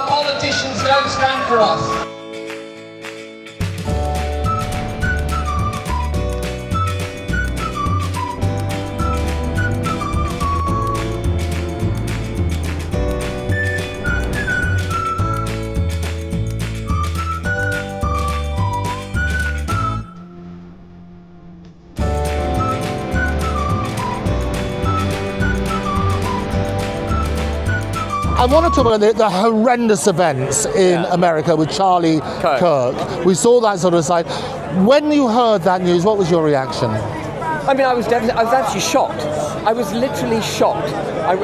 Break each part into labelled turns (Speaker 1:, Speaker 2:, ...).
Speaker 1: politicians don't stand for us.
Speaker 2: I want to talk about the horrendous events in America with Charlie Kirk. We saw that sort of side. When you heard that news, what was your reaction?
Speaker 3: I mean, I was actually shocked. I was literally shocked. I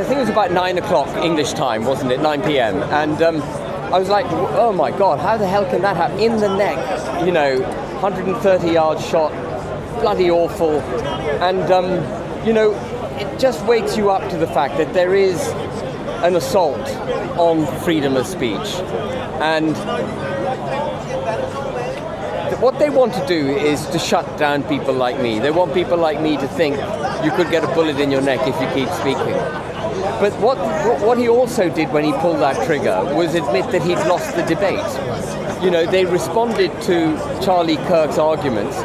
Speaker 3: think it was about 9 o'clock English time, wasn't it? 9 p.m. And I was like, oh my God, how the hell can that happen? In the neck, 130-yard shot, bloody awful. And, it just wakes you up to the fact that there is an assault on freedom of speech. And what they want to do is to shut down people like me. They want people like me to think you could get a bullet in your neck if you keep speaking. But what he also did when he pulled that trigger was admit that he'd lost the debate. They responded to Charlie Kirk's arguments,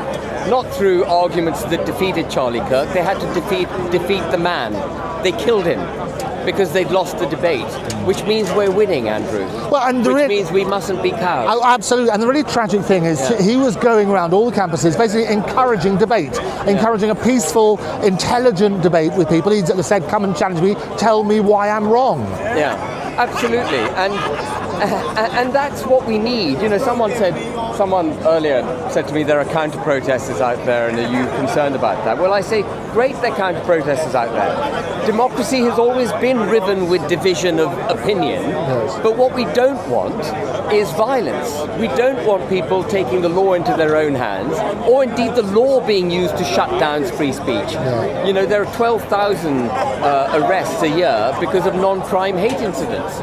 Speaker 3: not through arguments that defeated Charlie Kirk. They had to defeat the man. They killed him because they'd lost the debate, which means we're winning, Andrew. Well, and which means we mustn't be cowards.
Speaker 2: Oh, absolutely. And the really tragic thing is he was going around all the campuses basically encouraging debate, encouraging a peaceful, intelligent debate with people. He said, come and challenge me, tell me why I'm wrong.
Speaker 3: Yeah, absolutely. And that's what we need. Someone earlier said to me, there are counter-protesters out there, and are you concerned about that? Well, I say, great, there are counter-protesters out there. Democracy has always been riven with division of opinion, but what we don't want is violence. We don't want people taking the law into their own hands, or indeed the law being used to shut down free speech. There are 12,000 arrests a year because of non-crime hate incidents.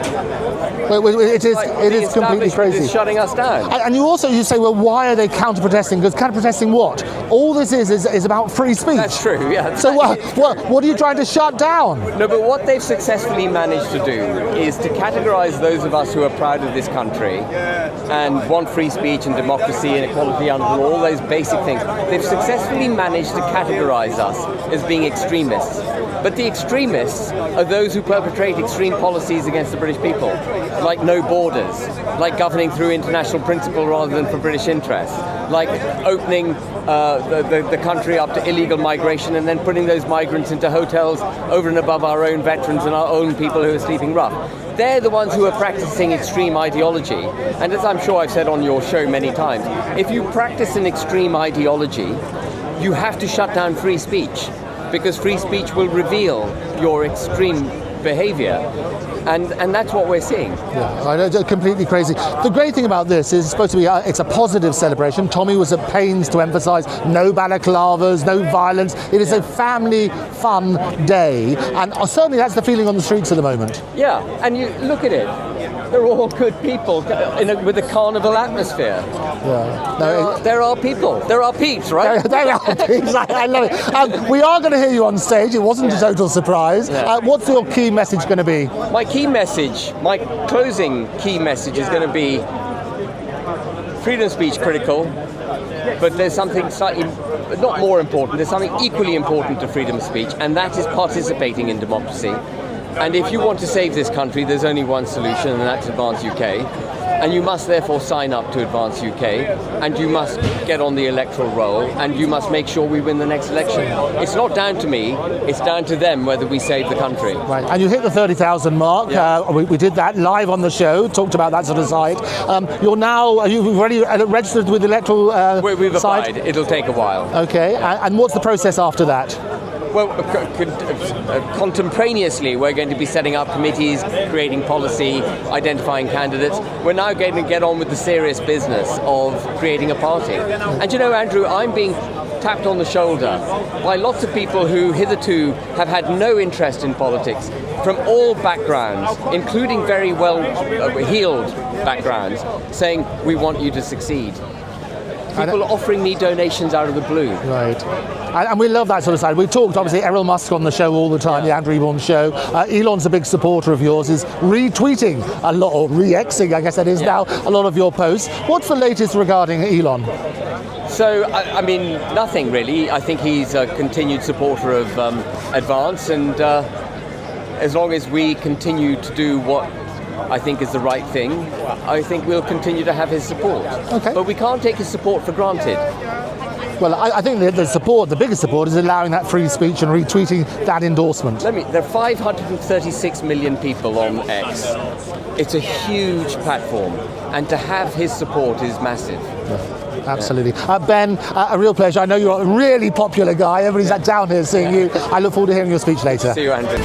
Speaker 2: Well, it is completely crazy.
Speaker 3: Is shutting us down.
Speaker 2: And you say, well, why are they counter-protesting? Because counter-protesting what? All this is about free speech.
Speaker 3: That's true, yeah.
Speaker 2: So what are you trying to shut down?
Speaker 3: No, but what they've successfully managed to do is to categorize those of us who are proud of this country and want free speech and democracy and equality under law, all those basic things. They've successfully managed to categorize us as being extremists. But the extremists are those who perpetrate extreme policies against the British people, like no borders, like governing through international principle rather than for British interests, like opening the country up to illegal migration and then putting those migrants into hotels over and above our own veterans and our own people who are sleeping rough. They're the ones who are practicing extreme ideology. And as I'm sure I've said on your show many times, if you practice an extreme ideology, you have to shut down free speech, because free speech will reveal your extreme behavior. And that's what we're seeing.
Speaker 2: Yeah, I know, completely crazy. The great thing about this is it's supposed to be, it's a positive celebration. Tommy was at pains to emphasize no balaclavas, no violence. It is a family fun day. And certainly that's the feeling on the streets at the moment.
Speaker 3: Yeah, and you look at it. They're all good people with a carnival atmosphere. Yeah. There are people. There are peeps, right?
Speaker 2: There are peeps. I love it. We are going to hear you on stage. It wasn't a total surprise.
Speaker 3: Yeah.
Speaker 2: What's your key message going to be?
Speaker 3: My closing key message is going to be freedom of speech critical, but there's something slightly not more important. There's something equally important to freedom of speech, and that is participating in democracy. And if you want to save this country, there's only one solution, and that's Advance UK. And you must therefore sign up to Advance UK, and you must get on the electoral roll, and you must make sure we win the next election. It's not down to me, it's down to them whether we save the country.
Speaker 2: Right, and you hit the 30,000 mark. Yeah. We did that live on the show, talked about that sort of side. Are you already registered with the electoral
Speaker 3: We've applied, it'll take a while.
Speaker 2: Okay, and what's the process after that?
Speaker 3: Well, contemporaneously, we're going to be setting up committees, creating policy, identifying candidates. We're now going to get on with the serious business of creating a party. And Andrew, I'm being tapped on the shoulder by lots of people who hitherto have had no interest in politics, from all backgrounds, including very well-heeled backgrounds, saying, we want you to succeed. People offering me donations out of the blue.
Speaker 2: Right. And we love that sort of side. We've talked, obviously, Elon Musk on the show all the time, the Andrew Eborn show. Elon's a big supporter of yours, is retweeting a lot, or re-exing, I guess that is now, a lot of your posts. What's the latest regarding Elon?
Speaker 3: So, I mean, nothing really. I think he's a continued supporter of Advance, and as long as we continue to do what I think is the right thing, I think we'll continue to have his support.
Speaker 2: Okay.
Speaker 3: But we can't take his support for granted.
Speaker 2: Well, I think the biggest support is allowing that free speech and retweeting that endorsement.
Speaker 3: There are 536 million people on X. It's a huge platform, and to have his support is massive.
Speaker 2: Yeah, absolutely. Ben, a real pleasure. I know you're a really popular guy. Everybody's down here seeing you. I look forward to hearing your speech later.
Speaker 3: See you, Andrew.